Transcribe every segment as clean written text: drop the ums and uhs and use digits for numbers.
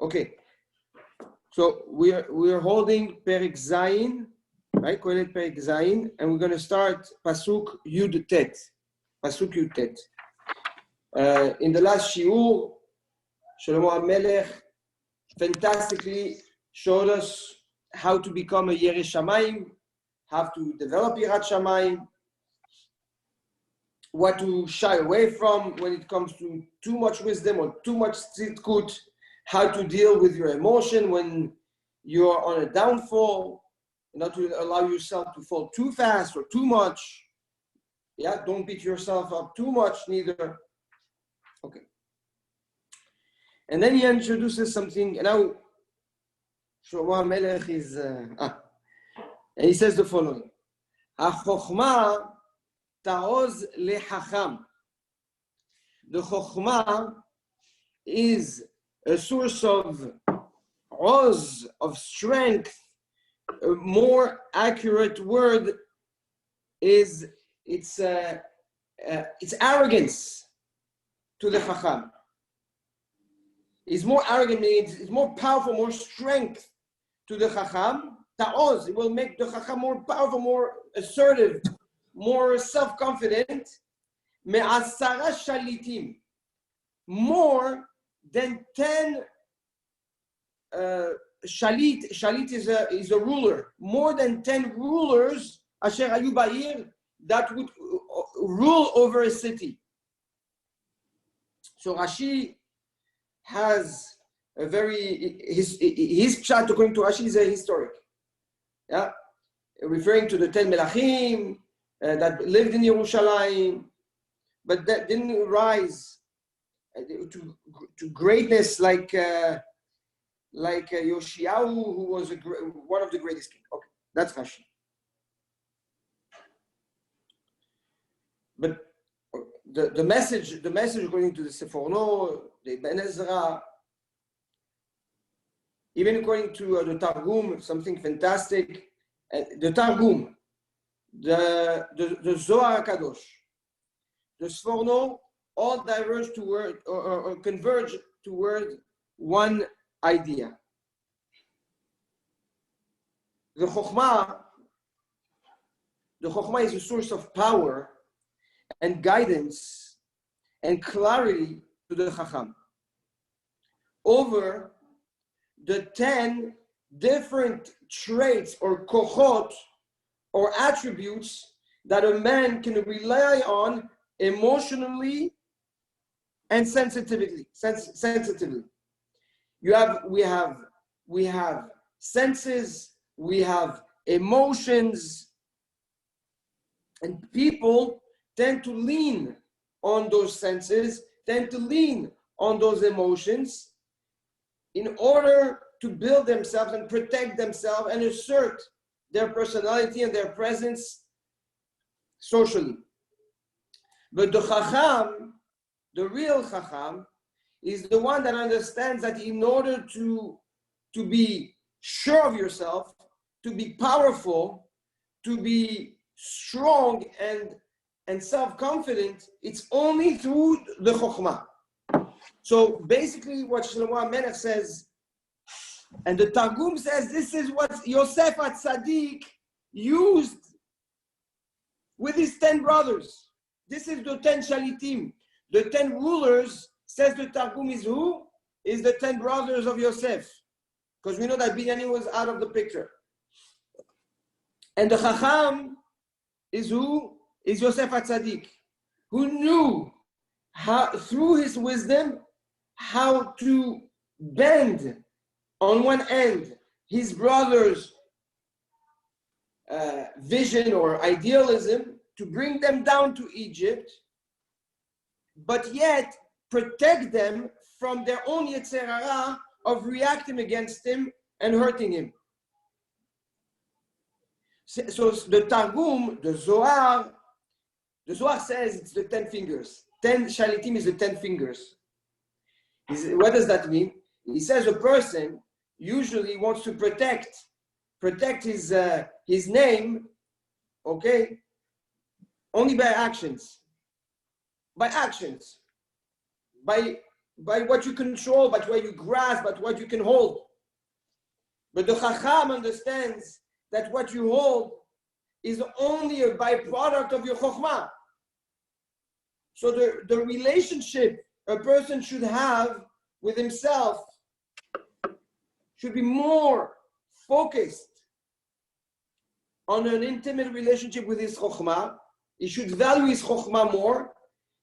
Okay. So we're holding Perek Zayin, right? Kohelet Perek Zayin, and we're going to start Pasuk Yud Tet. Pasuk Yud Tet. In the last shiur, Shlomo HaMelech fantastically showed us how to become a Yerei Shamayim, how to develop Yirat Shamayim, what to shy away from when it comes to too much wisdom or too much tzidkut, how to deal with your emotion when you're on a downfall, not to allow yourself to fall too fast or too much. Yeah, don't beat yourself up too much neither. Okay. And then he introduces something, and now Shlomo HaMelech is, and he says the following: HaChochma ta'oz lechacham. The Chochma is a source of oz, of strength. A more accurate word is it's arrogance to the Chacham. It's more arrogant, means it's more powerful, more strength to the Chacham. Ta'oz, it will make the Chacham more powerful, more assertive, more self-confident. Me'asara shalitim, more than 10 shalit is a ruler, more than 10 rulers asher hayu ba'ir, that would rule over a city. So Rashi has a very, his pshat according to Rashi is a historic, yeah, referring to the 10 melachim that lived in Yerushalayim, but that didn't rise to greatness like Yoshiyahu, who was one of the greatest kings. Okay, that's Rashi. But the message according to the Seforno, the Ben Ezra, even according to the Targum, something fantastic. The Targum, the Zohar Kadosh, the Seforno, all diverge toward or converge toward one idea. The Chokhmah is a source of power and guidance and clarity to the Chacham over the 10 different traits or kochot or attributes that a man can rely on emotionally and sensitively. We have senses, we have emotions, and people tend to lean on those senses, tend to lean on those emotions in order to build themselves and protect themselves and assert their personality and their presence socially. But the Chacham, the real Chacham, is the one that understands that in order to be sure of yourself, to be powerful, to be strong and self-confident, it's only through the Chokhmah. So basically what Shlomo HaMelech says, and the Targum says, this is what Yosef HaTzadik used with his 10 brothers. This is the 10 Shalitim. The 10 rulers, says the Targum, is who? Is the 10 brothers of Yosef. Because we know that Binyamin was out of the picture. And the Chacham is who? Is Yosef HaTzadik, who knew how, through his wisdom, how to bend on one end his brother's vision or idealism to bring them down to Egypt, but yet protect them from their own Yetzer Hara of reacting against him and hurting him. So the Targum, the Zohar says it's the 10 fingers. 10 Shalitim is the 10 fingers. What does that mean? He says a person usually wants to protect his name, okay, only by actions. By by what you control, by what you grasp, by what you can hold. But the Chacham understands that what you hold is only a byproduct of your Chokhmah. So the relationship a person should have with himself should be more focused on an intimate relationship with his Chokhmah. He should value his Chokhmah more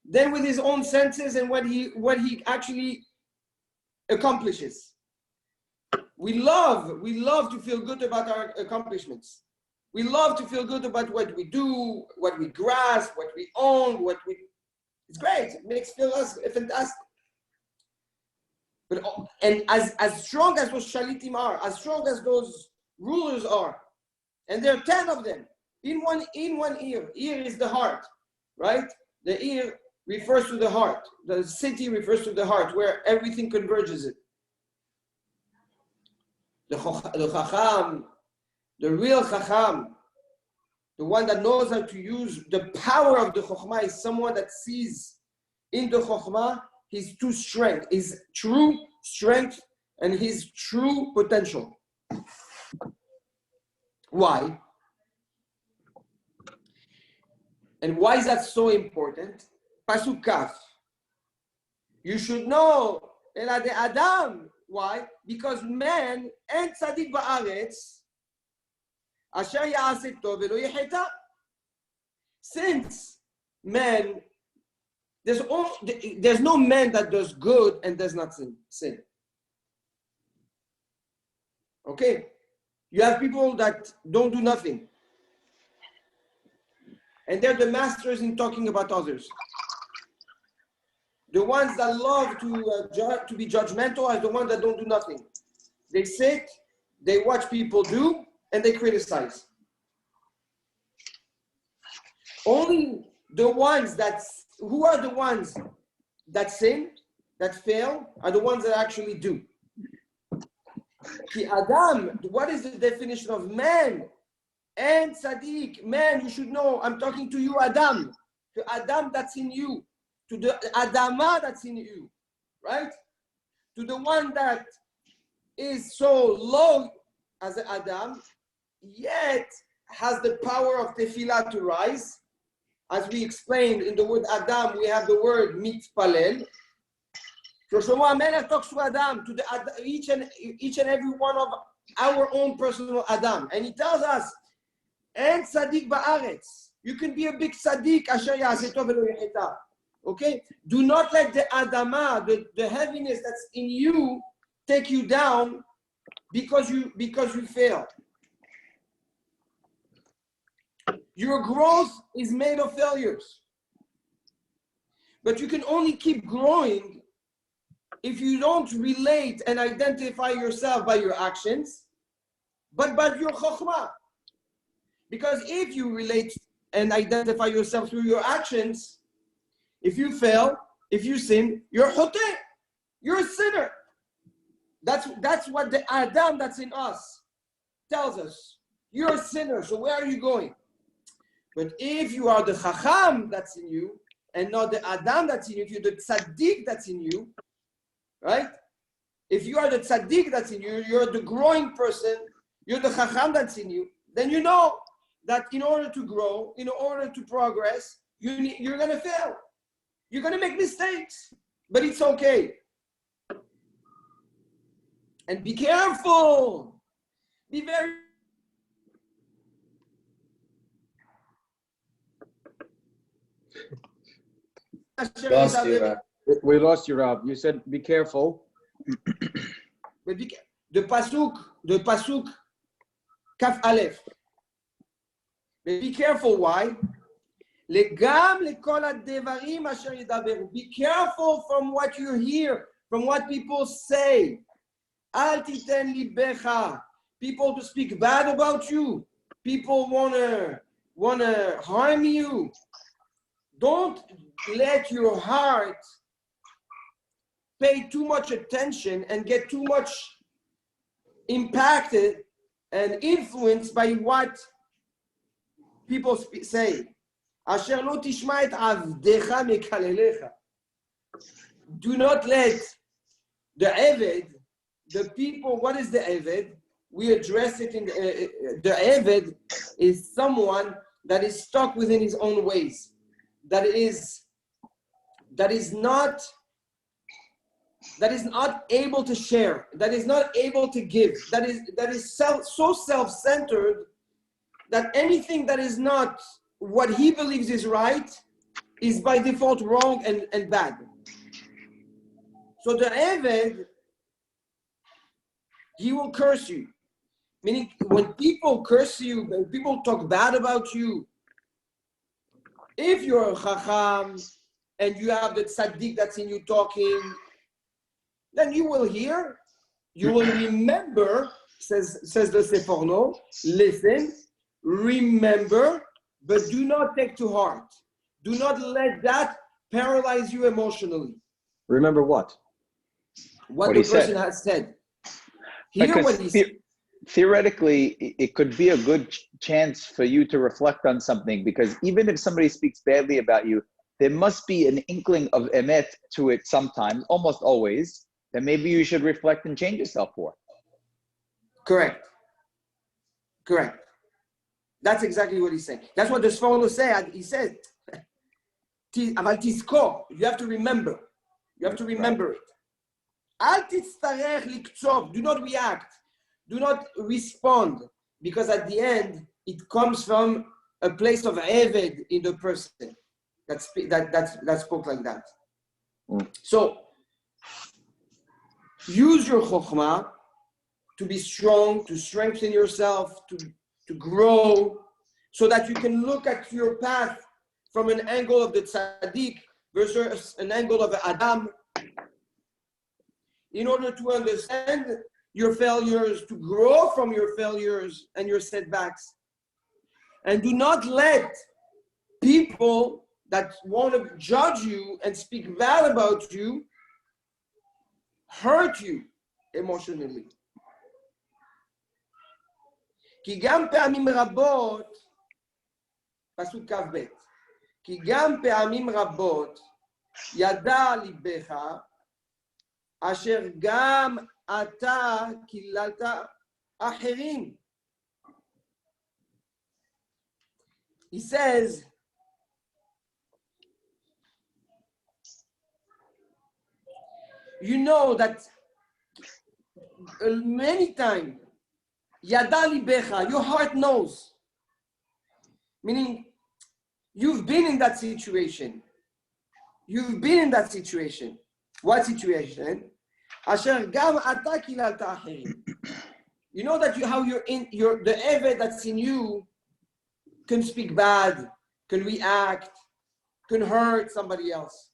than with his own senses and what he actually accomplishes. We love to feel good about our accomplishments. We love to feel good about what we do, what we grasp, what we own, it's great. It makes feel us fantastic. But and as strong as those shalitim are, as strong as those rulers are, and there are 10 of them in one ear. Ear is the heart, right? The ear refers to the heart. The city refers to the heart, where everything converges it. The Chacham, the real Chacham, the one that knows how to use the power of the Chokhmah, is someone that sees in the Chokhmah his true strength, and his true potential. Why? And why is that so important? Pasuk Kaf. You should know Ela de Adam. Why? Because man and tzaddik ba'aretz asher ya'aseh tov velo yecheta. Since man, there's no man that does good and does not sin. Okay? You have people that don't do nothing. And they're the masters in talking about others. The ones that love to be judgmental are the ones that don't do nothing. They sit, they watch people do, and they criticize. Only the ones who are the ones that sin, that fail, are the ones that actually do. Ki Adam, what is the definition of man? And Tzaddik, man, you should know, I'm talking to you, Adam. To Adam that's in you. To the Adama that's in you, right? To the one that is so low as an Adam, yet has the power of tefillah to rise. As we explained in the word Adam, we have the word mitpalel. So Shlomo HaMelech talks to Adam, to each and every one of our own personal Adam. And he tells us, En tzaddik ba'aretz. You can be a big tzaddik, asher ya'aseh tov velo yecheta. Okay? Do not let the Adama, the heaviness that's in you, take you down because you fail. Your growth is made of failures. But you can only keep growing if you don't relate and identify yourself by your actions, but by your chokhmah. Because if you relate and identify yourself through your actions, if you fail, if you sin, you're choteh. You're a sinner. That's what the Adam that's in us tells us. You're a sinner, so where are you going? But if you are the Chacham that's in you, and not the Adam that's in you, if you're the Tzaddik that's in you, right? If you are the Tzaddik that's in you, you're the growing person, you're the Chacham that's in you, then you know that in order to grow, in order to progress, you're going to fail. You're going to make mistakes, but it's okay. And be careful. Be very We lost you, Rob. You said be careful. But the pasuk Kaf Aleph. Be careful. Why? Be careful from what you hear, from what people say. Al titen libecha. People to speak bad about you. People wanna harm you. Don't let your heart pay too much attention and get too much impacted and influenced by what people say. Asher lo tishma et avdecha mekalelecha. Do not let The Eved, the people, what is the Eved? We address it in the Eved is someone that is stuck within his own ways, that is not able to share, that is not able to give, that is so self-centered that anything that is not what he believes is right is by default wrong and bad. So the Eved, he will curse you. Meaning, when people curse you, when people talk bad about you, if you're a chacham and you have the tzaddik that's in you talking, then you will hear, you will remember, says the Seforno, listen, remember, but do not take to heart. Do not let that paralyze you emotionally. Remember what? What the person has said. Hear what he said. Theoretically, it could be a good chance for you to reflect on something, because even if somebody speaks badly about you, there must be an inkling of emet to it sometimes, almost always, that maybe you should reflect and change yourself for. Correct. That's exactly what he's saying. That's what the Sforno said. He said, אבל תזכור, you have to remember. You have to remember it. אל תצטרך לקצוב. Do not react. Do not respond, because at the end, it comes from a place of Eved in the person that spoke like that. So, use your chokhmah to be strong, to strengthen yourself, to grow, so that you can look at your path from an angle of the tzaddik versus an angle of Adam, in order to understand your failures, to grow from your failures and your setbacks. And do not let people that want to judge you and speak bad about you hurt you emotionally. כי גם פעמים רבות, פסוק כ"ב, כי גם פעמים רבות ידע ליבך, אשר גם אתה קיללת אחרים. He says, you know that many times, yada libecha, your heart knows. Meaning, you've been in that situation. What situation? Asher gam ata kilalta acherim. You know that the Eved that's in you can speak bad, can react, can hurt somebody else.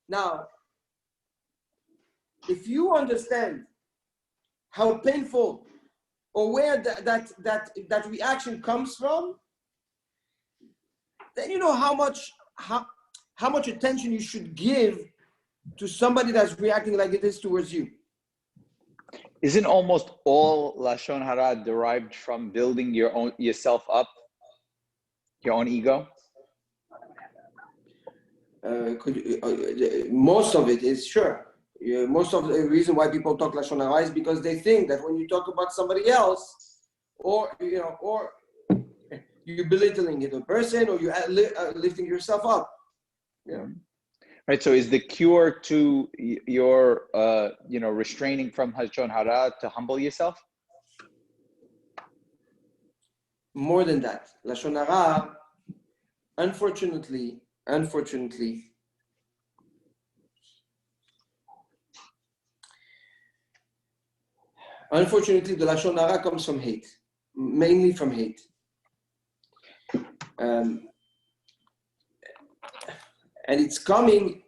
Now, if you understand how painful or where that reaction comes from, then you know how much attention you should give to somebody that's reacting like it is towards you. Isn't almost all Lashon Hara derived from building yourself up, your own ego? Most of it is, sure. Most of the reason why people talk Lashon Hara is because they think that when you talk about somebody else, or you're belittling the person, or you're lifting yourself up. Yeah. Right. So is the cure to your, restraining from Lashon Hara to humble yourself? More than that. Lashon Hara, unfortunately, the Lashon Hara comes from hate, mainly from hate. And it's coming,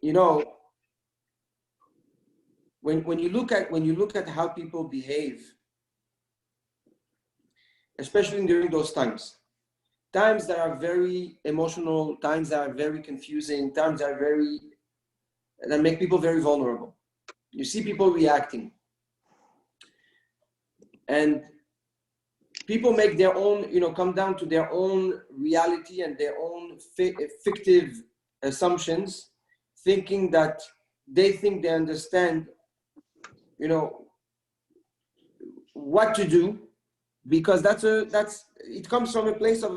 when you look at how people behave, especially during those times that are very emotional, times that are very confusing, times that make people very vulnerable. You see people reacting, and people make their own, come down to their own reality and their own fictive assumptions, thinking that they think they understand, what to do, because it comes from a place of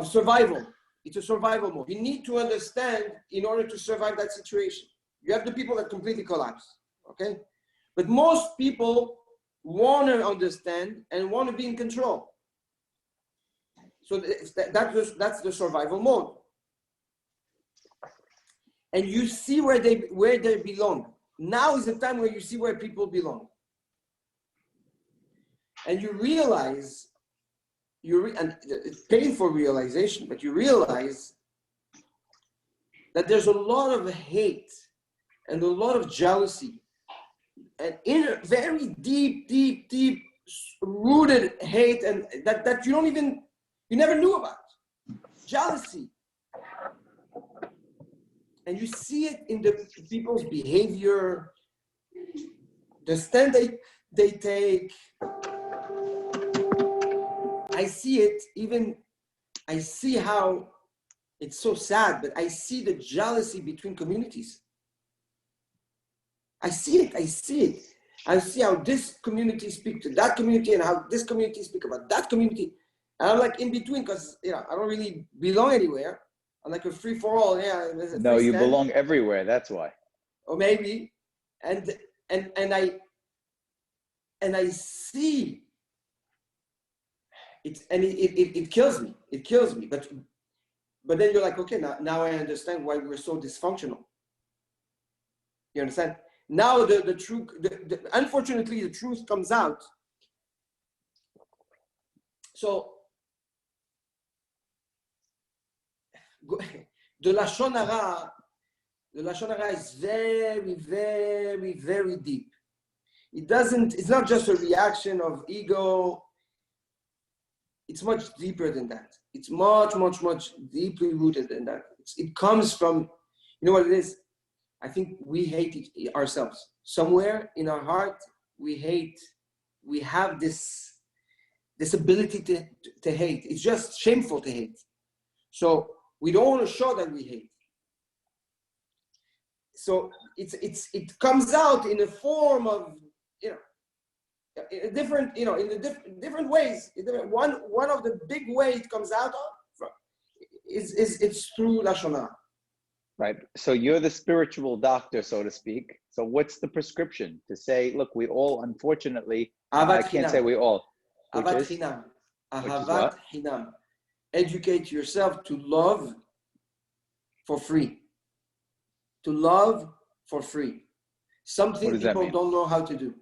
survival. It's a survival mode. You need to understand in order to survive that situation. You have the people that completely collapse, okay? But most people want to understand and want to be in control. So that's the survival mode. And you see where they belong. Now is the time where you see where people belong. And you realize, and it's painful realization, but you realize that there's a lot of hate and a lot of jealousy and very deep rooted hate, and that you never knew about. Jealousy. And you see it in the people's behavior, the stand they take. I see it, I see how it's so sad, but I see the jealousy between communities. I see it. I see how this community speaks to that community and how this community speaks about that community. And I'm like in between, because I don't really belong anywhere. I'm like a free for all. Yeah. No, you belong everywhere. That's why. Or maybe, and I see it, and it kills me. It kills me. But then you're like, okay, now I understand why we're so dysfunctional. You understand? Now the truth, unfortunately, the truth comes out. So the Lashon Hara is very, very, very deep. It's not just a reaction of ego. It's much deeper than that. It's much, much, much deeply rooted than that. It comes from, you know what it is? I think we hate ourselves. Somewhere in our heart, we have this ability to hate. It's just shameful to hate. So we don't want to show that we hate. So it comes out in a form of, different, in the different ways. One of the big ways it comes out of it's through Lashon Hara. Right. So you're the spiritual doctor, so to speak. So what's the prescription to say, look, we all, unfortunately, I can't say we all. Ahavat Chinam. Ahavat Chinam. Educate yourself to love for free. To love for free. Something people don't know how to do.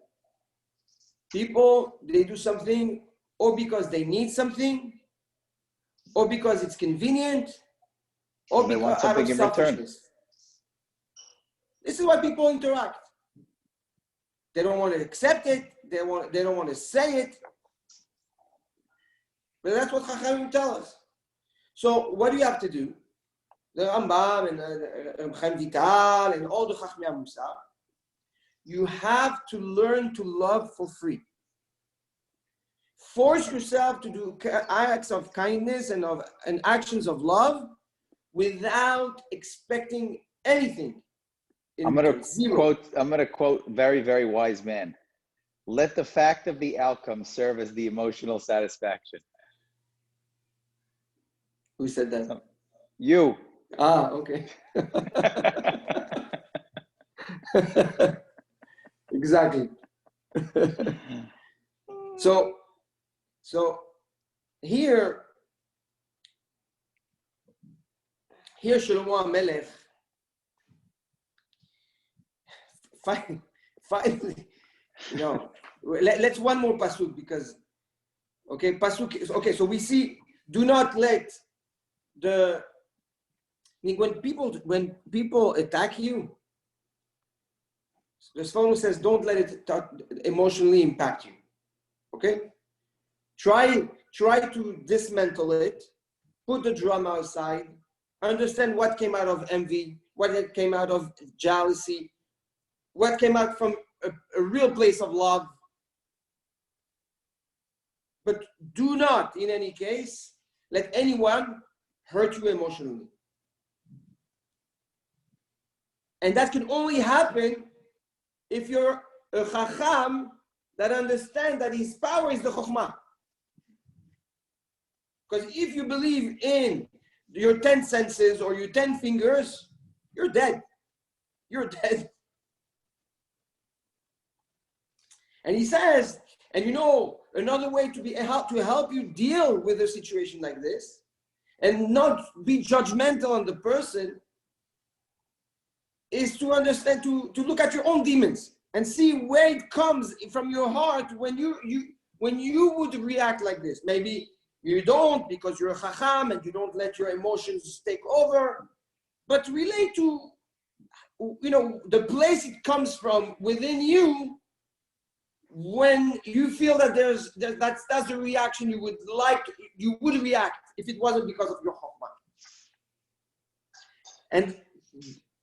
People, they do something or because they need something, or because it's convenient, or they want because out of something in return. selfishness. This is why people interact. They don't want to accept it. They don't want to say it. But that's what Chachamim tell us. So what do you have to do? The Rambam and Chaim Vital and all the Chachmei Musar. You have to learn to love for free. Force yourself to do acts of kindness and actions of love without expecting anything. I'm going to quote very, very wise man. Let the fact of the outcome serve as the emotional satisfaction. Who said that? You. Ah, okay. Exactly. So here Shlomo HaMelech finally, let's one more pasuk, because so we see, do not let when people attack you, the Sforno says, don't let it emotionally impact you. Okay? Try to dismantle it, put the drama aside, understand what came out of envy, what came out of jealousy, what came out from a real place of love. But do not, in any case, let anyone hurt you emotionally. And that can only happen if you're a chacham that understands that his power is the chokhmah. Because if you believe in your 10 senses or your 10 fingers, you're dead. You're dead. And he says, and you know, another way to help you deal with a situation like this and not be judgmental on the person is to understand, to look at your own demons and see where it comes from your heart when you would react like this. Maybe you don't because you're a chacham and you don't let your emotions take over, but relate to, you know, the place it comes from within you when you feel that that's the reaction you would react if it wasn't because of your chokhmah. And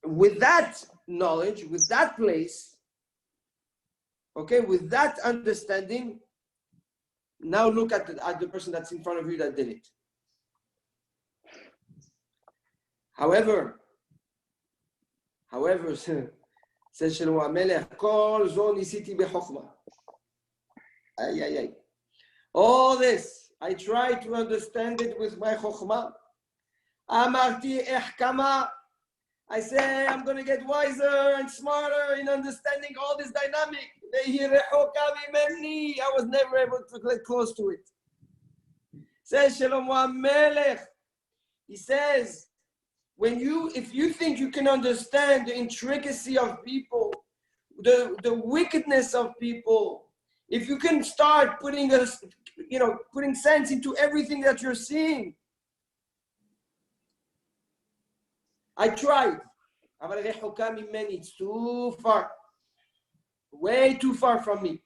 with that knowledge, with that place, okay, with that understanding, now look at the person that's in front of you that did it. However, says Shlomo HaMelech, Kol zo nisiti bechokmah. All this, I try to understand it with my chokhmah. Amarti ehkama. I say I'm going to get wiser and smarter in understanding all this dynamic. I was never able to get close to it. Says Shlomo HaMelech. He says, if you think you can understand the intricacy of people, the wickedness of people, if you can start putting sense into everything that you're seeing. I tried. It's too far. Way too far from me.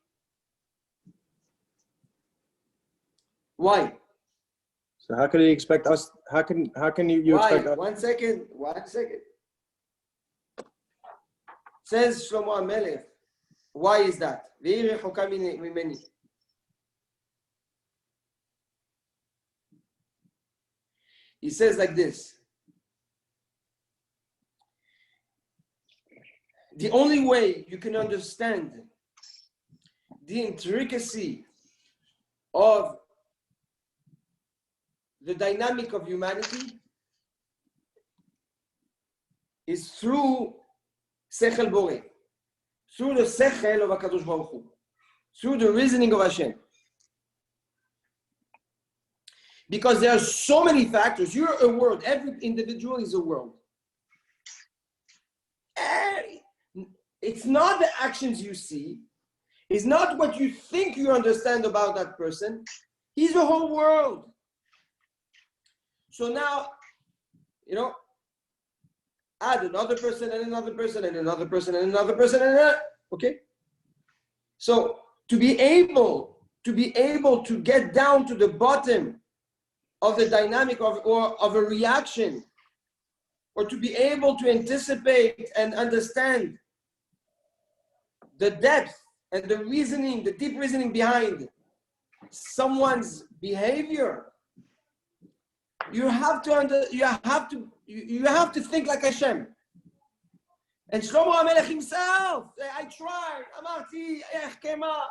Why? So how can you expect us? How can you Why? expect us? One second. Says Shlomo HaMelech. Why is that? He says like this. The only way you can understand the intricacy of the dynamic of humanity is through Sechel Boreh, through the Sechel of HaKadosh Baruch Hu, through the reasoning of Hashem. Because there are so many factors. You're a world. Every individual is a world. It's not the actions you see. It's not what you think you understand about that person. He's a whole world. So now, add another person and another person and another person and another person and another. Okay? So to be able to get down to the bottom of the dynamic of a reaction, or to be able to anticipate and understand the depth and the reasoning, the deep reasoning behind someone's behavior, you have to think like Hashem. And Shlomo HaMelech himself, I tried, Amarti ehkema.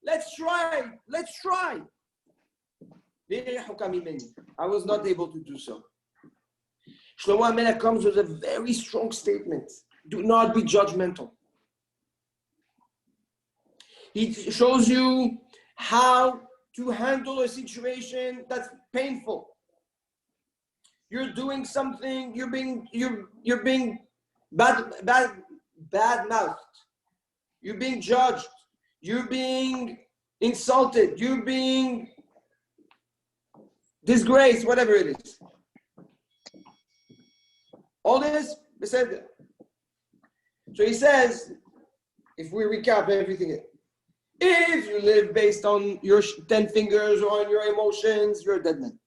Let's try. I was not able to do so. Shlomo HaMelech comes with a very strong statement. Do not be judgmental. He shows you how to handle a situation that's painful. You're doing something, you're being bad mouthed. You're being judged. You're being insulted. You're being disgraced, whatever it is. All this, beseder. So he says, if we recap everything, if you live based on your 10 fingers or on your emotions, you're a dead man.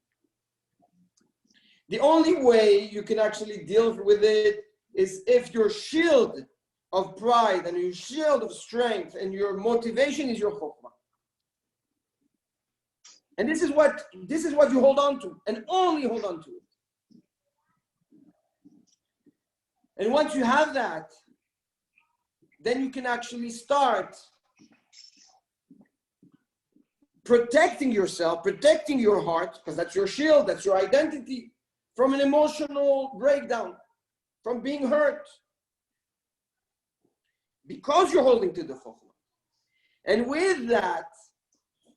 The only way you can actually deal with it is if your shield of pride and your shield of strength and your motivation is your chokhmah. And this is what you hold on to, and only hold on to it. And once you have that, then you can actually start protecting yourself, protecting your heart, because that's your shield, that's your identity, from an emotional breakdown, from being hurt. Because you're holding to the Chokhmah. And with that,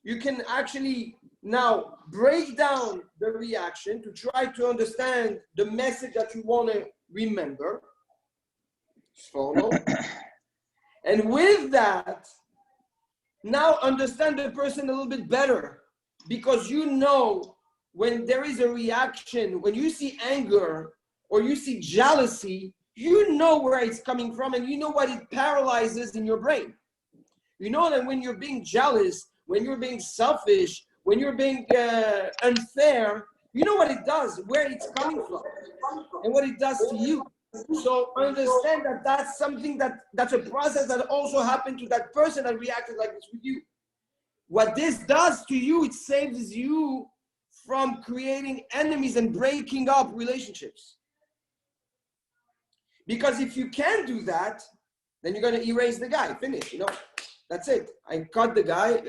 you can actually now break down the reaction to try to understand the message that you want to remember. Follow. And with that, now understand the person a little bit better, because you know when there is a reaction, when you see anger or you see jealousy, you know where it's coming from and you know what it paralyzes in your brain. You know that when you're being jealous, when you're being selfish, when you're being unfair, you know what it does, where it's coming from, and what it does to you. So understand that that's something that's a process that also happened to that person that reacted like this with you. What this does to you, it saves you from creating enemies and breaking up relationships. Because if you can't do that, then you're going to erase the guy. Finish, you know. That's it. I cut the guy,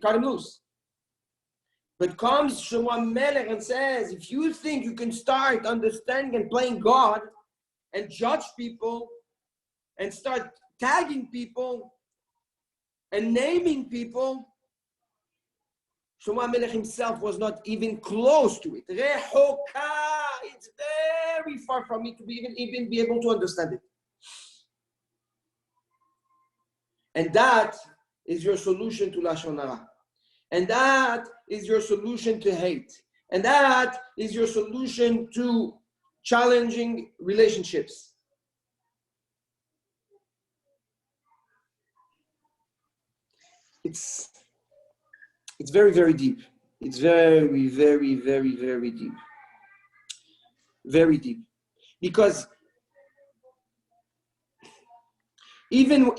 cut him loose. But comes Shlomo Melech and says, if you think you can start understanding and playing God and judge people and start tagging people and naming people, Shlomo Melech himself was not even close to it. Rehoka, it's very far from me to even be able to understand it. And that is your solution to Lashon Hara. And that is your solution to hate. And that is your solution to challenging relationships. It's very, very deep. It's very, very, very, very deep. Very deep. Because even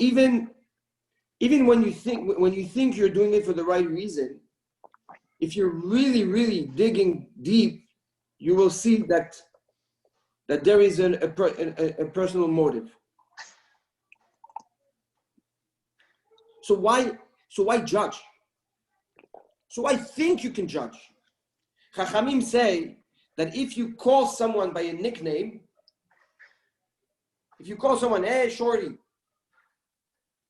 when you think you're doing it for the right reason, if you're really, really digging deep, you will see that there is a personal motive. So why judge? So why think you can judge? Chachamim say that if you call someone by a nickname, if you call someone, hey, Shorty,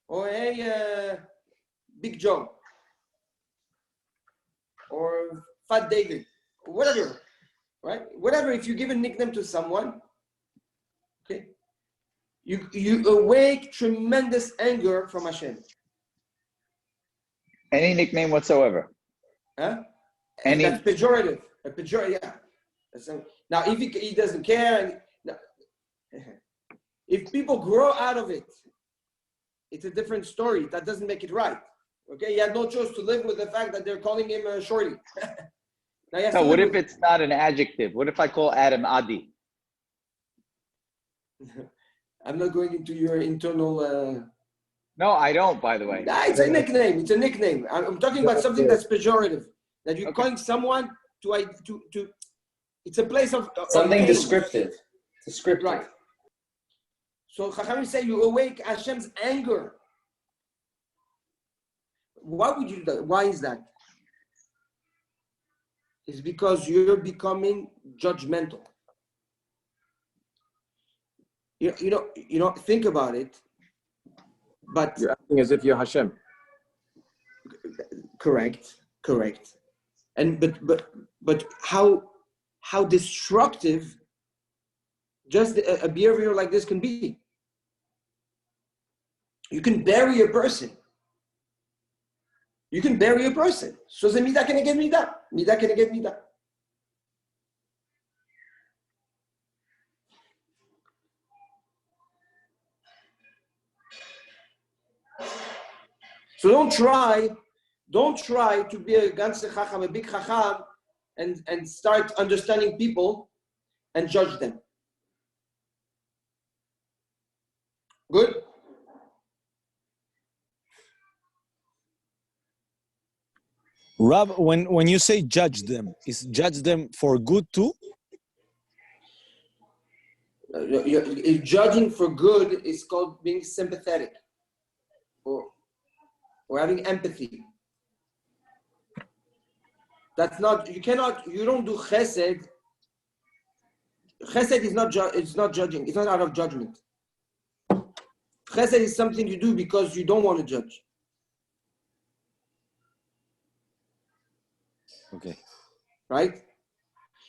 or hey, Big Joe, or Fat David, or whatever, right? Whatever, if you give a nickname to someone, okay, you awake tremendous anger from Hashem. Any nickname whatsoever. Huh? Any. That's pejorative. A pejorative, yeah. Now, if he doesn't care, if people grow out of it, it's a different story. That doesn't make it right. Okay, he had no choice to live with the fact that they're calling him a shorty. No, what if it's not an adjective? What if I call Adam Adi? I'm not going into your internal... No, I don't, by the way. Nah, it's a nickname. It's a nickname. I'm talking about something that's pejorative. That you're calling someone to it's a place of something pain. descriptive. Descriptive. Right. So Chachamim say you awake Hashem's anger. Why would you do that? Why is that? It's because you're becoming judgmental. You know, think about it. But You're acting as if you're Hashem. Correct. And but how destructive just a behavior like this can be. You can bury a person. So the midah can get midah. Midah can get midah. So don't try to be a ganze chacham, a big chacham, and start understanding people and judge them. Good? Rab, when you say judge them, is judge them for good too? Judging for good is called being sympathetic or having empathy. That's not, you don't do chesed. Chesed is not judging. It's not out of judgment. Chesed is something you do because you don't want to judge. Okay. Right?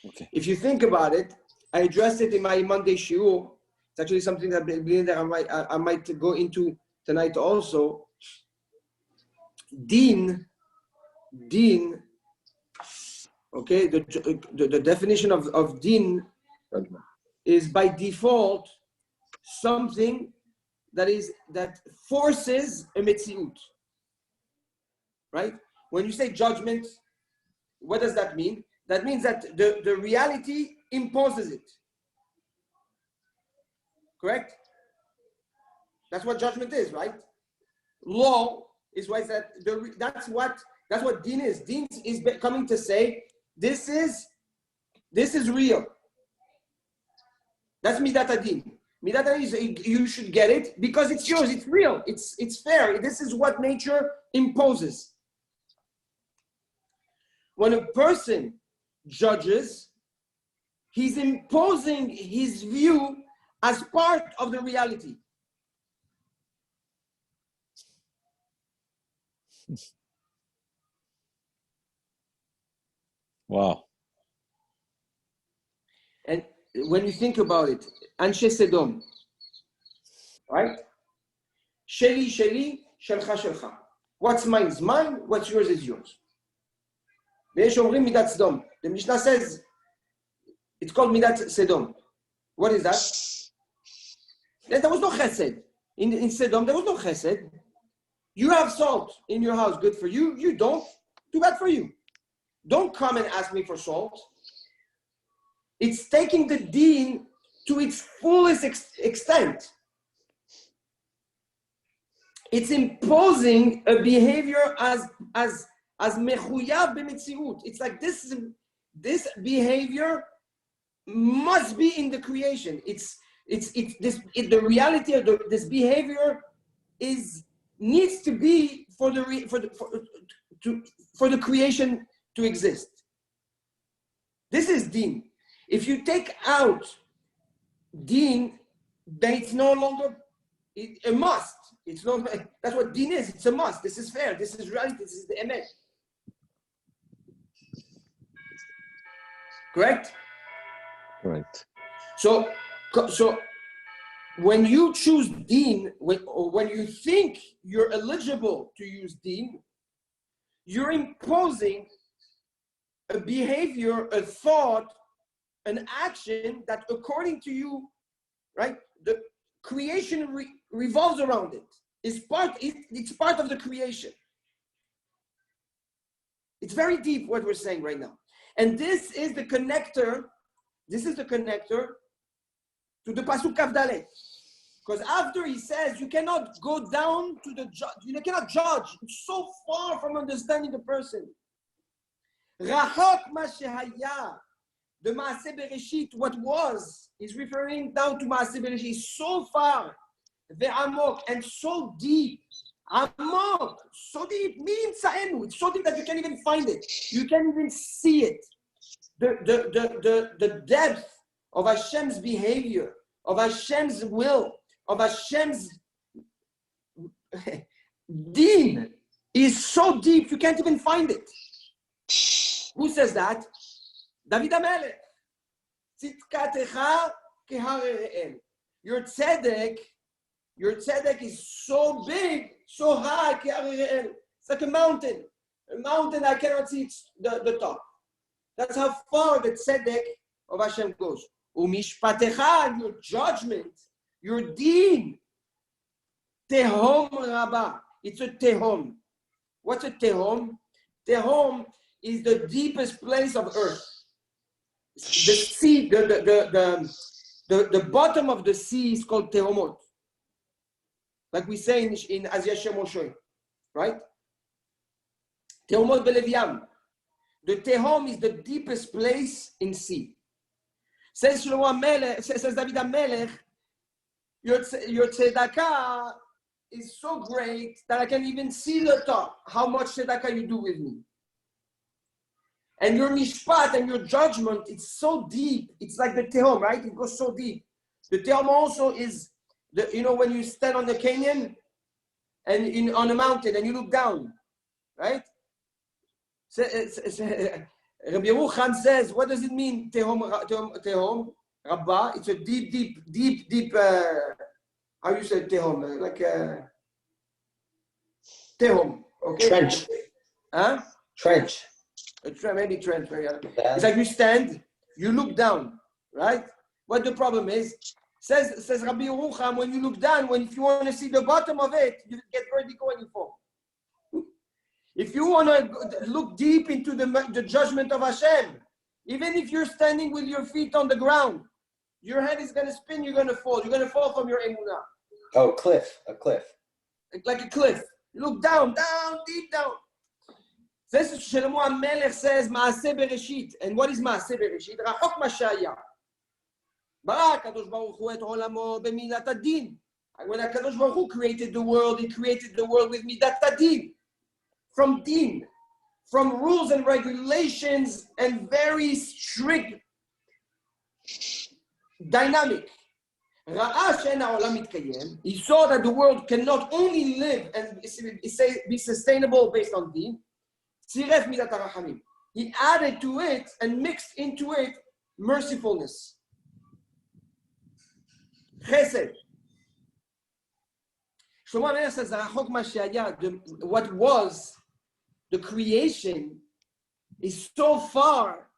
Okay. If you think about it, I addressed it in my Monday shiur. It's actually something that I might go into tonight also. Din, okay, the definition of din is by default something that forces a metziut, right? When you say judgment, what does that mean? That means that the reality imposes it. Correct? That's what judgment is, right? Law is what that that's what din is. Din is coming to say this is real. That's midat adin. Midat adin is you should get it because it's yours. It's real. It's fair. This is what nature imposes. When a person judges, he's imposing his view as part of the reality. Wow. And when you think about it, Anshe Sedom, right? Sheli, sheli, shelcha, shelcha. What's mine is mine, what's yours is yours. The Mishnah says, it's called Midat Sedom. What is that? There was no chesed. In Sedom, there was no chesed. You have salt in your house, good for you. You don't, too bad for you. Don't come and ask me for salt. It's taking the deen to its fullest extent. It's imposing a behavior as mechuyav b'metziut. It's like this behavior must be in the creation. The reality of this behavior needs to be for the creation to exist. This is deen. If you take out deen, then it's no longer a must. It's not. That's what deen is. It's a must. This is fair. This is reality. This is the emet. Correct? Correct. So when you choose deen, when you think you're eligible to use deen, you're imposing a behavior, a thought, an action that according to you, right, the creation revolves around it. It's part of the creation. It's very deep what we're saying right now. And this is the connector to the Pasuk Kaf Dalet. Because after he says you cannot go down to you cannot judge. It's so far from understanding the person. Rachok ma shehaya. The Maaseh Bereshit, what was, is referring now to Maaseh Bereshit, so far, ve'amok, and so deep. Amok, so deep, it's so deep that you can't even find it. You can't even see it. The depth of Hashem's behavior, of Hashem's will, of Hashem's deen is so deep, you can't even find it. Who says that? David HaMelech. Tzidkatecha kehar Ere'el. Your tzedek is so big, so high, kehar Ere'el. It's like a mountain. A mountain I cannot see the top. That's how far the tzedek of Hashem goes. Umishpatecha, your judgment, your deen. Tehom rabba. It's a tehom. What's a tehom? Tehom is the deepest place of earth. The sea, the bottom of the sea is called tehomot. Like we say in Azia Shemoshoy, right? Tehomot belev yam. The tehom is the deepest place in sea. Says Shlomo HaMelech, says David HaMelech, your tzedakah is so great that I can even see the top, how much tzedakah you do with me. And your mishpat and your judgment, it's so deep. It's like the tehom, right? It goes so deep. The tehom also is, when you stand on the canyon and on a mountain and you look down, right? Rabbi Yerucham says, what does it mean, tehom? Rabbah, it's a deep, how you say tehom? Like tehom, okay? Trench. Huh? Trench. Maybe trench. It's like you stand, you look down, right? What the problem is, says Rabbi Yerucham, when you look down, if you want to see the bottom of it, you get vertical and you fall. If you want to look deep into the judgment of Hashem, even if you're standing with your feet on the ground, your head is going to spin, you're going to fall. You're going to fall from your emunah. Oh, a cliff. Like a cliff. You look down, deep down. This is Shlomo HaMelech says, Maaseh Bereshit. And what is Maaseh Bereshit? Rachok ma shaya. Bara HaKadosh Baruch Hu et olamo b'midat hadin. When HaKadosh Baruch Hu created the world, He created the world with midat hadin. From din. From rules and regulations and very strict dynamic. He saw that the world can not only live and be sustainable based on din, he added to it and mixed into it mercifulness. Chesed. Shlomo HaMelech says, what was the creation is so far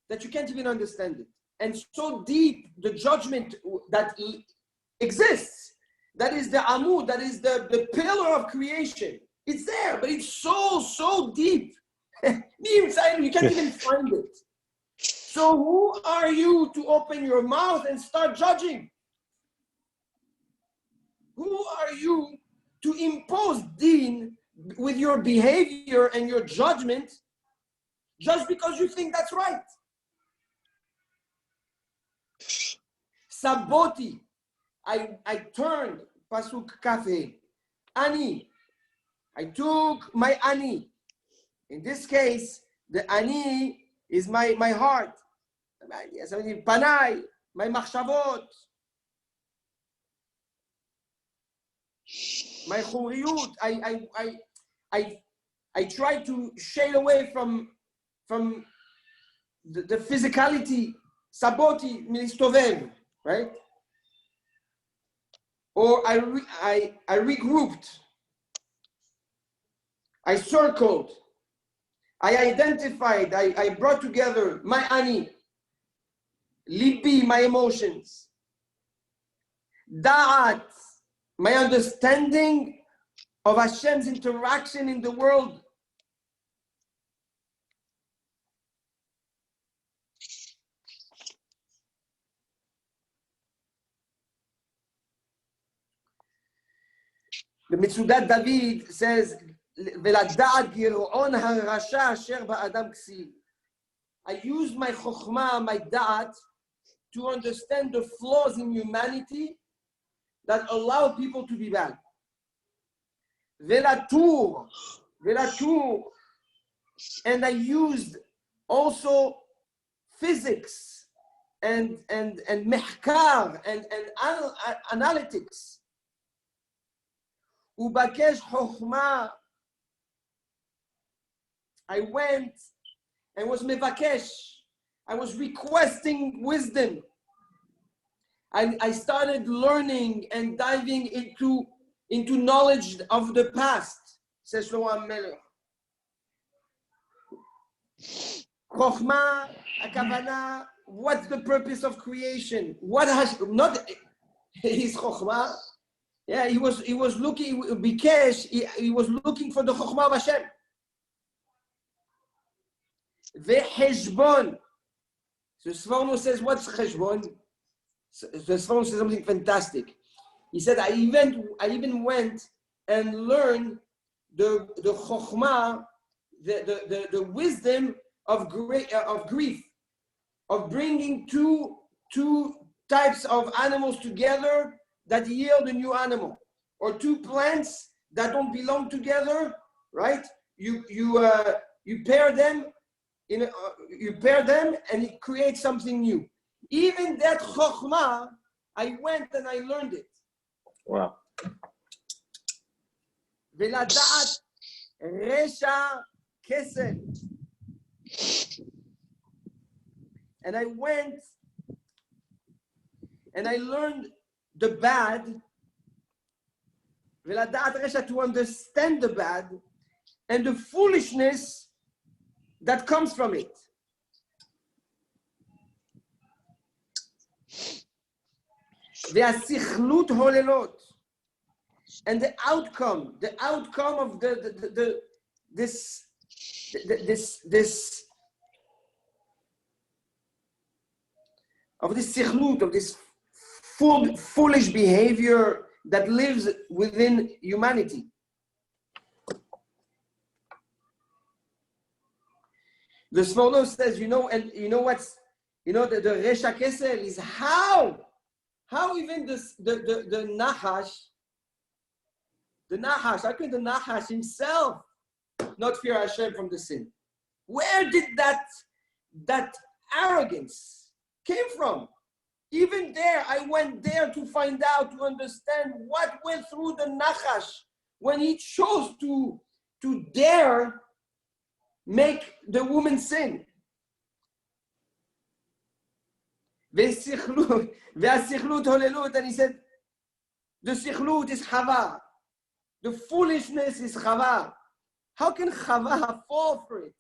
that you can't even understand it. And so deep, the judgment that exists, that is the amud, that is the pillar of creation. It's there, but it's so deep. You can't even find it. So who are you to open your mouth and start judging? Who are you to impose din with your behavior and your judgment just because you think that's right? Saboti, I turned, Pasuk Kafe, Ani, I took my Ani. In this case, the Ani is my heart, Panai, my Machshavot, my Churiyut. I try to shade away from the physicality, Saboti, Ministovel, right? Or I regrouped, I circled, I identified, I brought together my ani, libi, my emotions, da'at, my understanding of Hashem's interaction in the world. The Mitzudat David says, "Velada'at gir'on harasha asher ba'adam ksir." I use my chokhmah, my da'at, to understand the flaws in humanity that allow people to be bad. Velatur, and I used also physics and mehkar and analytics. Ubakesh chokhmah. I went and was mevakesh. I was requesting wisdom. I started learning and diving into knowledge of the past, says Shlomo HaMelech. Chokhmah, akavana, what's the purpose of creation? What has not his chokhmah? Yeah, he was looking, Bikesh, he was looking for the chokhmah of Hashem. Veheshbon. So Sforno says, what's cheshbon? So Sforno says something fantastic. He said, I even went and learned the chokhmah, the wisdom of grief. of bringing two types of animals together that yield a new animal, or two plants that don't belong together, right? You pair them and it creates something new. Even that chokhmah, I went and I learned it. Wow. ולדעת רשע כסל. And I went and I learned the bad, ולדעת רשע, to understand the bad and the foolishness that comes from it. והסכלות הוללות. And the outcome of this sikhlut, of this foolish behavior that lives within humanity. The Sforno says, the Resha Kesel is how even the Nahash, how can the Nahash himself not fear Hashem from the sin? Where did that arrogance came from? Even there, I went there to find out, to understand what went through the Nahash when he chose to dare make the woman sin. And he said, the sikhlut is Chava. The foolishness is Chava. How can Chava fall for it?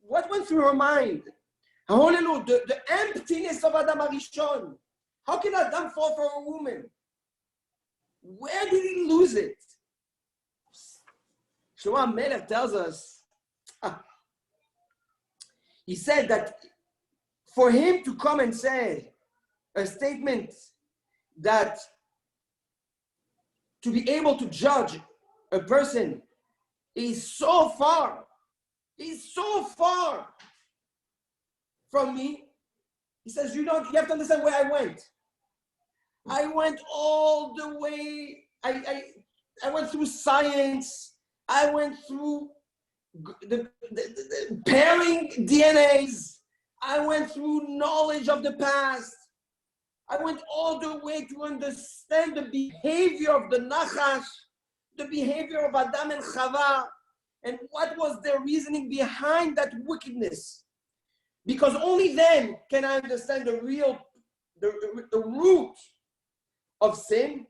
What went through her mind? The emptiness of Adam Arishon. How can Adam fall for a woman? Where did he lose it? Shlomo Melech tells us, he said that for him to come and say a statement that to be able to judge a person is so far from me. He says, you have to understand where I went. I went all the way. I went through science. I went through the pairing DNAs. I went through knowledge of the past. I went all the way to understand the behavior of the Nachash, the behavior of Adam and Chava, and what was their reasoning behind that wickedness. Because only then can I understand the root of sin.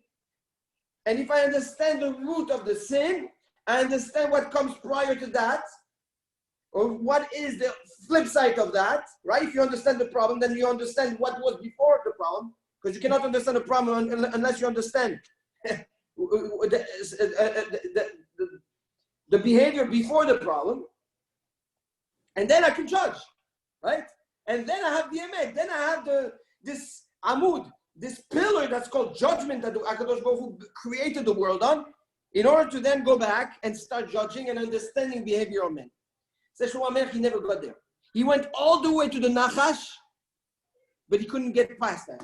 And if I understand the root of the sin, I understand what comes prior to that, or what is the flip side of that, right? If you understand the problem, then you understand what was before the problem, because you cannot understand the problem unless you understand the behavior before the problem, and then I can judge, right? And then I have the emet, then I have this amud, this pillar that's called judgment that the HaKadosh Baruch Hu created the world on, in order to then go back and start judging and understanding behavior of men. Says Shlomo Melech, he never got there. He went all the way to the Nachash, but he couldn't get past that.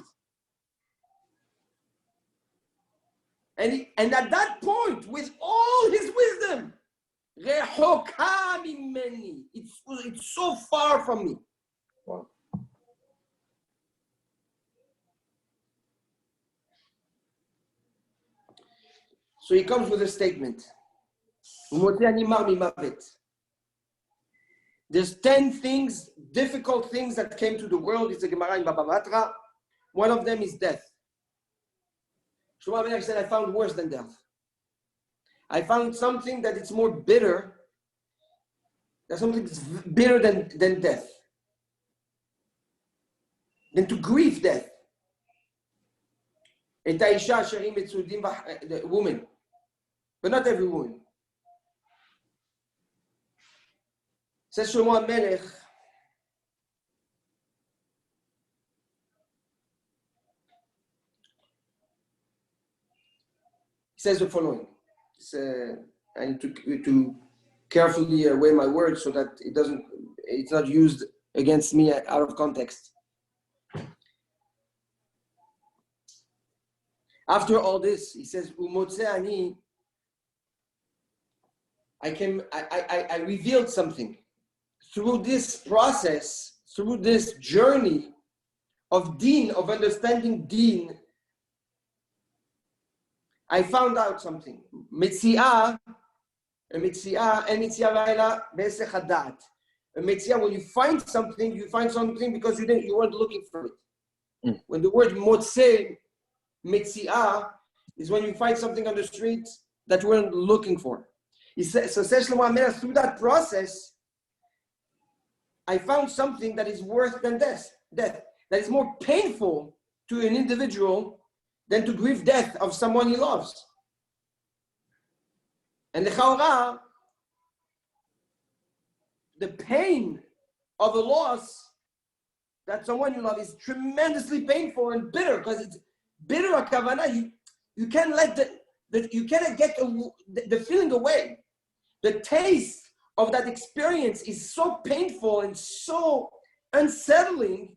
And at that point, with all his wisdom, Rehoka mimeni, it's so far from me. Wow. So he comes with a statement. There's 10 things, difficult things that came to the world. It's a Gemara in Baba Batra. One of them is death. Shlomo Melech said, I found worse than death. I found something that it's more bitter. There's something that's bitter than death. Than to grieve death. The woman. But not every woman. Says Shlomo Melech, he says the following. I need to carefully weigh my words so that it's not used against me out of context. After all this, he says, "Umotzeani." I revealed something through this process, through this journey of Deen, of understanding Deen. I found out something. Mitziah, and Mitziah va'ela be'esech hadat. A Mitziah, when you find something because you weren't looking for it. When the word motzeh, Mitziah, is when you find something on the street that you weren't looking for. He says, so says Shlomo HaMelech, through that process, I found something that is worse than death. That is more painful to an individual than to grieve death of someone he loves. And the chaura, the pain of a loss that someone you love is tremendously painful and bitter, because it's bitter. Akavana, you can't let you cannot get the feeling away. The taste of that experience is so painful and so unsettling.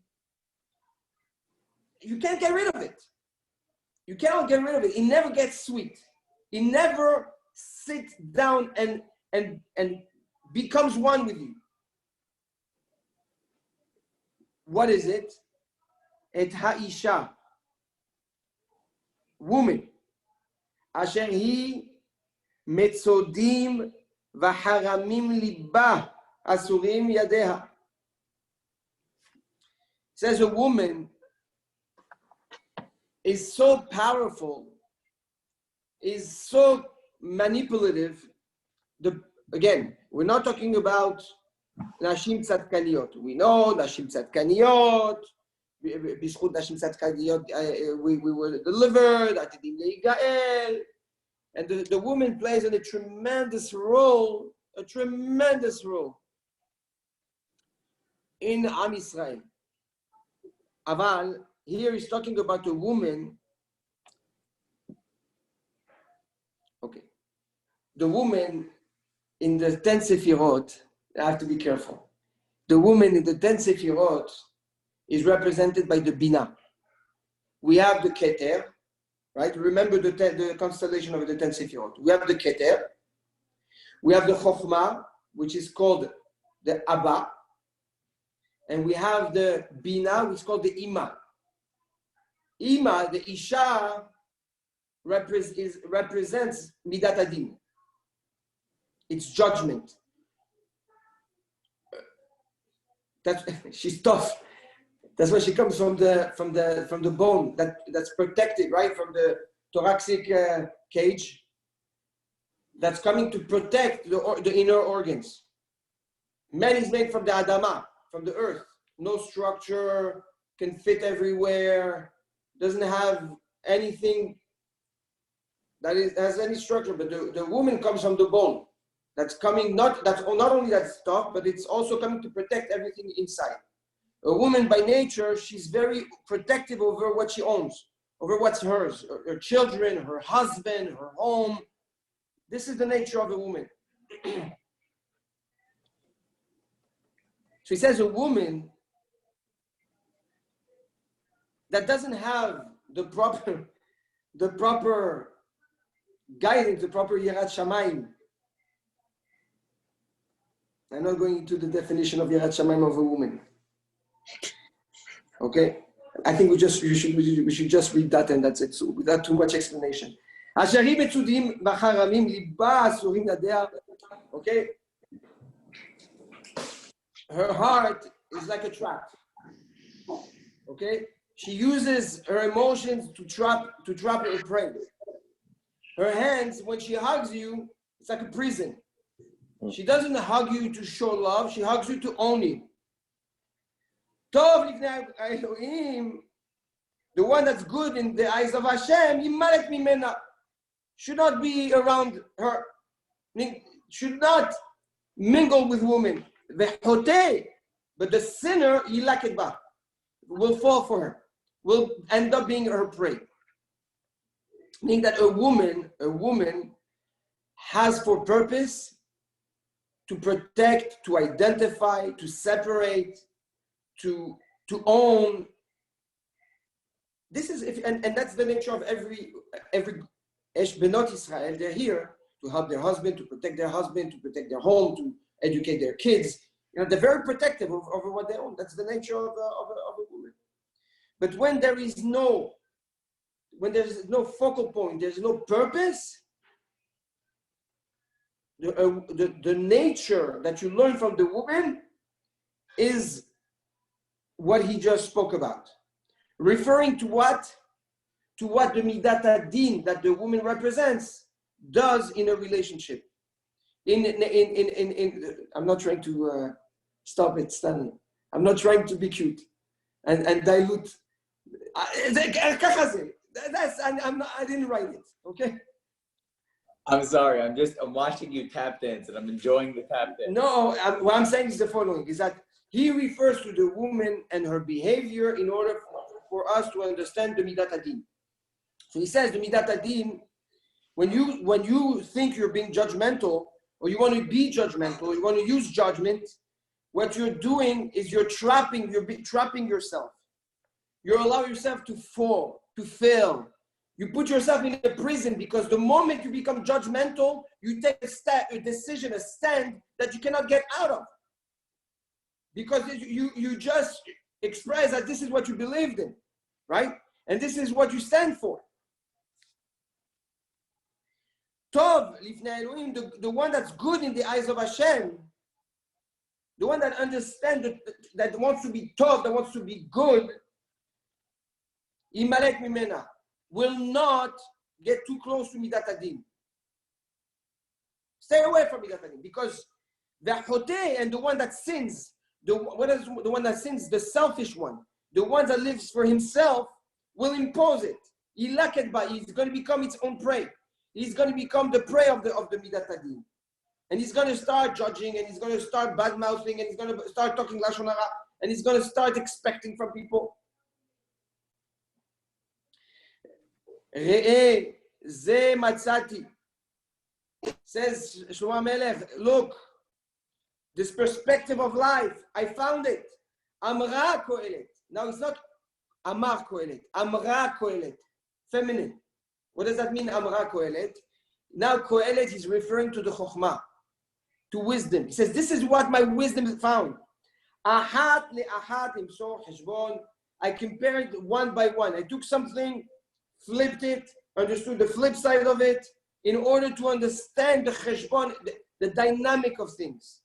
You can't get rid of it. You cannot get rid of it. It never gets sweet. It never sits down and becomes one with you. What is it? Et ha'isha, woman, asher hi metzodim v'haramim libba asurim yadeha. Says a woman is so powerful, is so manipulative. Again, we're not talking about Nashim Tzadkaniyot. We know Nashim Tzadkaniyot, Bishchut Nashim Tzadkaniyot, we were delivered, Atidim Leigael, and the woman plays a tremendous role in Am Yisrael. Aval, here he's talking about a woman. Okay. The woman in the 10 Sefirot, I have to be careful. The woman in the 10 Sefirot is represented by the Bina. We have the Keter, right? Remember the constellation of the 10 Sefirot. We have the Keter. We have the Chokhmah, which is called the Abba. And we have the Bina, which is called the Ima. Ima, the Isha, represents Midat Adin. It's judgment. She's tough. That's why she comes from the bone that's protected, right, from the thoracic cage. That's coming to protect the inner organs. Man is made from the Adama, from the earth. No structure, can fit everywhere, doesn't have anything has any structure, but the woman comes from the bone. That's coming, not only that's tough, but it's also coming to protect everything inside. A woman by nature, she's very protective over what she owns, over what's hers, her children, her husband, her home. This is the nature of a woman. So he says a woman that doesn't have the proper guidance, the proper Yirat Shamayim. I'm not going into the definition of Yirat Shamayim of a woman. Okay? I think we should just read that, and that's it. So without too much explanation. Okay? Her heart is like a trap. Okay? She uses her emotions to trap her prey. Her hands, when she hugs you, it's like a prison. She doesn't hug you to show love, she hugs you to own you. Tov lifnei Elohim, the one that's good in the eyes of Hashem, yimalek mimena, should not be around her, should not mingle with women. V'chotei, but the sinner, yilaket ba, will fall for her, will end up being her prey. Meaning that a woman has for purpose to protect, to identify, to separate to own. This is and that's the nature of every Esh Benot Israel. They're here to help their husband, to protect their home, to educate their kids. You know, they're very protective over what they own. That's the nature of a woman. But when there's no focal point, there's no purpose, the nature that you learn from the woman is what he just spoke about. Referring to what? To what the Midat Adin that the woman represents does in a relationship. I'm not trying to stop it, Stanley. I'm not trying to be cute and dilute. I didn't write it, okay? I'm sorry, I'm watching you tap dance and I'm enjoying the tap dance. No, what I'm saying is the following, is that he refers to the woman and her behavior in order for us to understand the Midat Adin. So he says the Midat Adin, when you think you're being judgmental, or you want to be judgmental, you want to use judgment, what you're doing is you're trapping yourself. You allow yourself to fall, to fail. You put yourself in a prison because the moment you become judgmental, you take a stand that you cannot get out of. Because you just express that this is what you believed in, right? And this is what you stand for. Tov, Lifnei Elohim, the one that's good in the eyes of Hashem, the one that understands, that wants to be Tov, that wants to be good, Imalek Mimena, will not get too close to Midat Adin. Stay away from Midat Adin, because the Hoteh and the one that sins, the one that sins, the selfish one, the one that lives for himself, will impose it. He's going to become its own prey. He's going to become the prey of the Midat Adin. And he's going to start judging, and he's going to start bad-mouthing, and he's going to start talking Lashon Hara, and he's going to start expecting from people. Re'eh, ze matzati. Says Shlomo Melech, look, this perspective of life, I found it. Amra Kohelet. Now it's not Amar Kohelet. Amra Kohelet. Feminine. What does that mean, Amra Kohelet? Now Kohelet is referring to the Chokhmah, to wisdom. He says, this is what my wisdom found. Ahat le ahat imsor cheshbon. I compared one by one. I took something, flipped it, understood the flip side of it, in order to understand the cheshbon, the dynamic of things.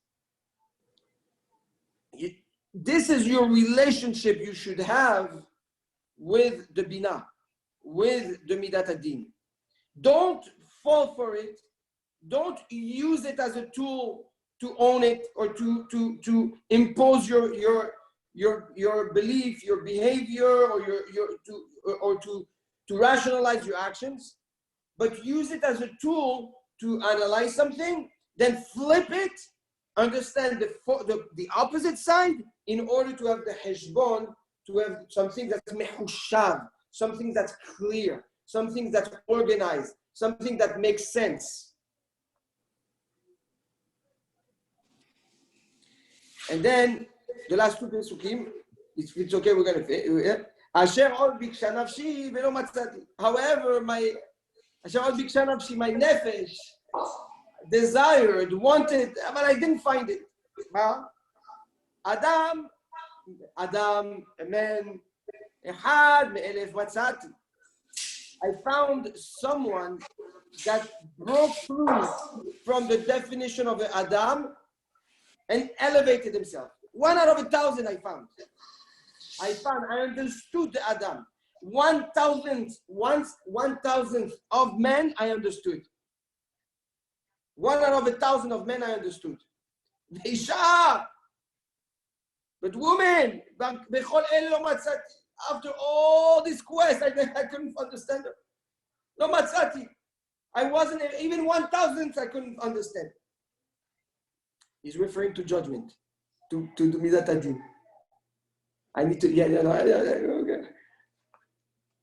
This is your relationship you should have with the Binah, with the Midat Adin. Don't fall for it. Don't use it as a tool to own it or to impose your belief, your behavior, or to rationalize your actions. But use it as a tool to analyze something, then flip it, understand the opposite side in order to have the heshbon, to have something that's mehushav, something that's clear, something that's organized, something that makes sense. And then the last two pesukim, if it's okay, we're going to Asher od biksha nafshi velo matzati. However, my Asher od biksha nafshi, my nefesh, desired, wanted, but I didn't find it. Adam, a man, Ehad me'elef matzati. I found someone that broke through from the definition of the Adam and elevated himself. 1 out of 1,000 I found. I understood the Adam. 1,000th of men I understood. 1 out of 1,000 of men I understood. Isha! But woman, after all this quest, I couldn't understand her. No matzati. I wasn't, even 1,000th I couldn't understand. He's referring to judgment, to the Midat Adin. I need to, okay.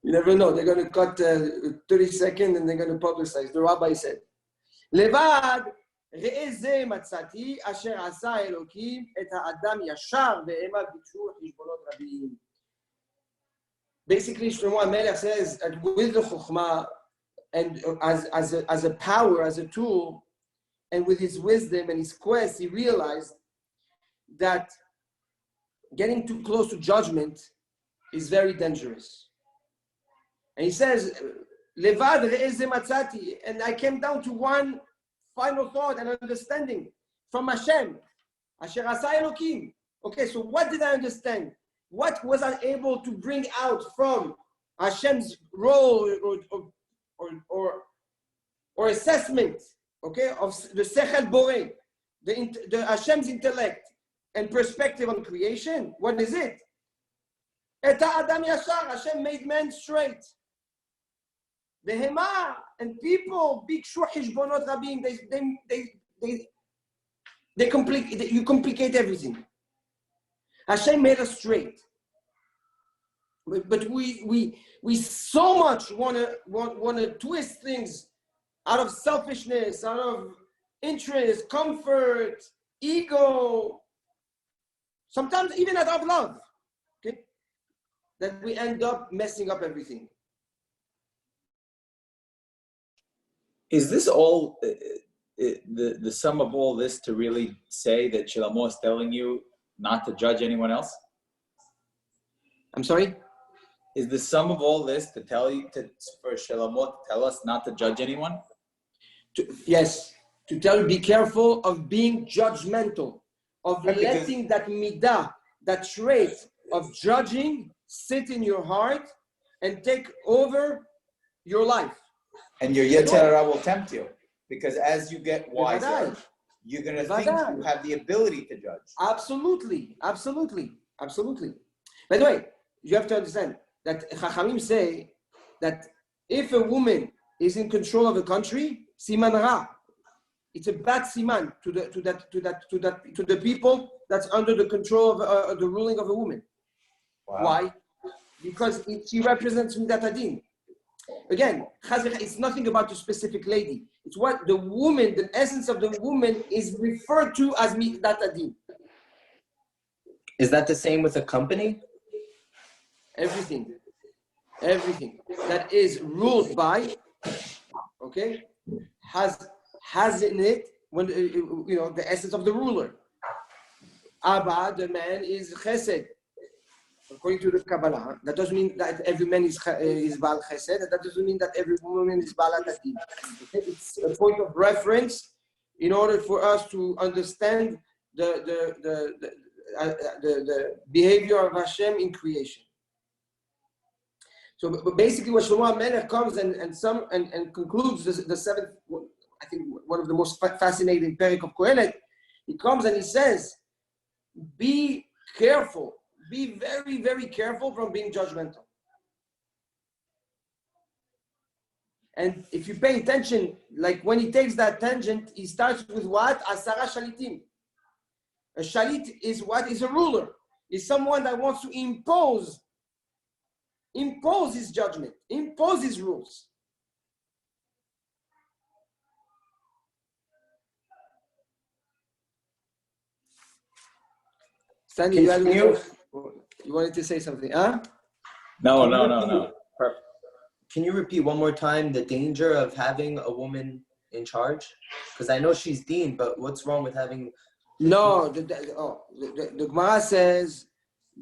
You never know. They're going to cut 30 seconds and they're going to publicize. The rabbi said, Levad ראה זה מצאתי, אשר עשה אלוקים את האדם ישר, והמה ביקשו חשבונות רבים. Basically, Shlomo HaMelech says that with the Chokhmah, and as a power, as a tool, and with his wisdom and his quest, he realized that getting too close to judgment is very dangerous. And he says, Levad re'eze matzati, and I came down to one final thought and understanding from Hashem, Asher asa Elokim. Okay, so what did I understand? What was I able to bring out from Hashem's role or assessment, okay, of the Sechel Borei, the Hashem's intellect and perspective on creation? What is it? Et ha'adam yashar, Hashem made man straight. Behema and people bikshu hishbonot rabim. You complicate everything. Hashem made us straight, but we so much want to twist things out of selfishness, out of interest, comfort, ego, sometimes even out of love, okay? That we end up messing up everything. Is this all the sum of all this to really say that Shlomo is telling you not to judge anyone else? I'm sorry? Is the sum of all this to tell you for Shlomo to tell us not to judge anyone? Yes, to tell you, be careful of being judgmental, of Right, letting that midah, that trait of judging sit in your heart and take over your life. And your Yetzer Hara will tempt you, because as you get wiser, you're going to think you have the ability to judge. Absolutely, absolutely, absolutely. By the way, you have to understand that Chachamim say that if a woman is in control of a country, siman ra, it's a bad siman to the people that's under the control of the ruling of a woman. Wow. Why? Because she represents Midat Hadin. Again, it's nothing about the specific lady. It's what the woman, the essence of the woman is referred to as Midat Hadin. Is that the same with a company? Everything that is ruled by, okay, has in it when the essence of the ruler. Abba, the man, is Chesed. According to the Kabbalah, that doesn't mean that every man is Baal Chesed. That doesn't mean that every woman is Baal Hadin. Okay? It's a point of reference in order for us to understand the behavior of Hashem in creation. So, but basically, what Shlomo HaMelech comes and concludes the seventh, I think one of the most fascinating perek of Kohelet. He comes and he says, "Be careful. Be very, very careful from being judgmental." And if you pay attention, like when he takes that tangent, he starts with what? Asara shalitim. A shalit is what? Is a ruler. Is someone that wants to impose his judgment, impose his rules. Sandy, you wanted to say something, huh? No. Perfect. Can you repeat one more time the danger of having a woman in charge? Because I know she's dean, but what's wrong with having... No, the Gemara says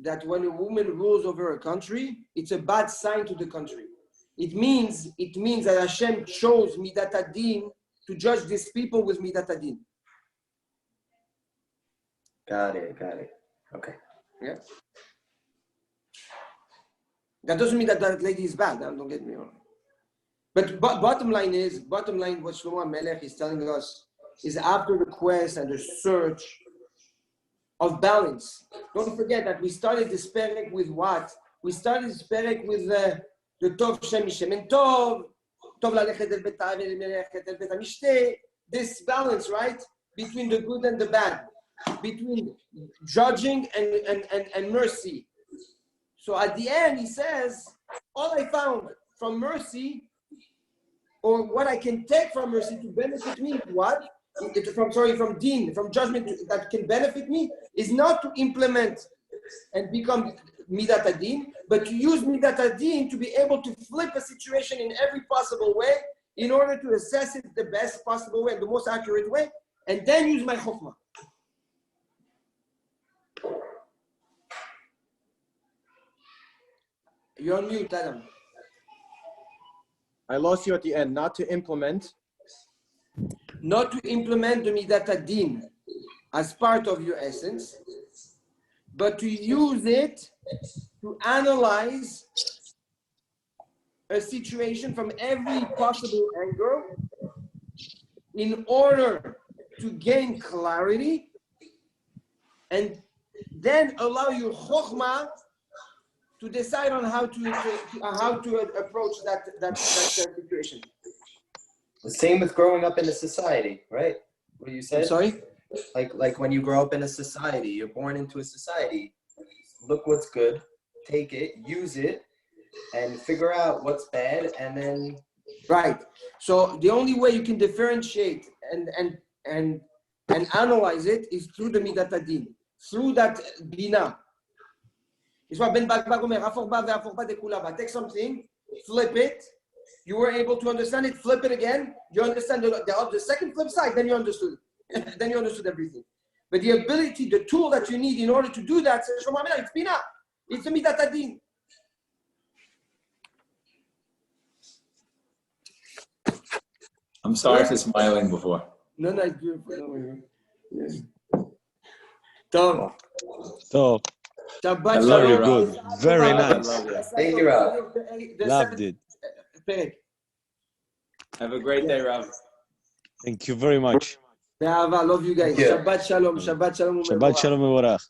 that when a woman rules over a country, it's a bad sign to the country. It means that Hashem chose Midat Hadin to judge these people with Midat Hadin. Got it. Okay. Yeah. That doesn't mean that that lady is bad. Don't get me wrong. But bottom line, what Shlomo HaMelech is telling us is after the quest and the search of balance. Don't forget that we started this perek with what? We started this perek with the Tov Shem Mishem and Tov Lalechet El Bet Ha'avel Melechet El Bet HaMishteh. This balance, right, between the good and the bad, between judging and mercy. So at the end, he says, all I found from mercy, or what I can take from mercy to benefit me, what? from deen, from judgment that can benefit me, is not to implement and become midat adin, but to use midat adin to be able to flip a situation in every possible way in order to assess it the best possible way, the most accurate way, and then use my chokhmah. You're on mute, Adam. I lost you at the end. Not to implement. Not to implement the midat adin as part of your essence, but to use it to analyze a situation from every possible angle in order to gain clarity and then allow your chokhmah to decide on how to approach that situation. The same with growing up in a society, right? What you said? I'm sorry? Like when you grow up in a society, you're born into a society. Look what's good, take it, use it, and figure out what's bad, and then. Right. So the only way you can differentiate and analyze it is through the midat adin, through that bina. It's what Ben Bakbak Omer, take something, flip it. You were able to understand it, flip it again. You understand the second flip side, then you understood it. Then you understood everything. But the ability, the tool that you need in order to do that, it's bina. It's a midat adin. I'm sorry for smiling before. No, it's beautiful. Yes. Tom. So, Shabbat love you, very Rob. good. Very nice. Thank you, Rob. Loved it. Have a great day, Rob. Thank you very much. Love you guys. Thank you. Shabbat shalom. Shabbat shalom. Shabbat shalom mevorach.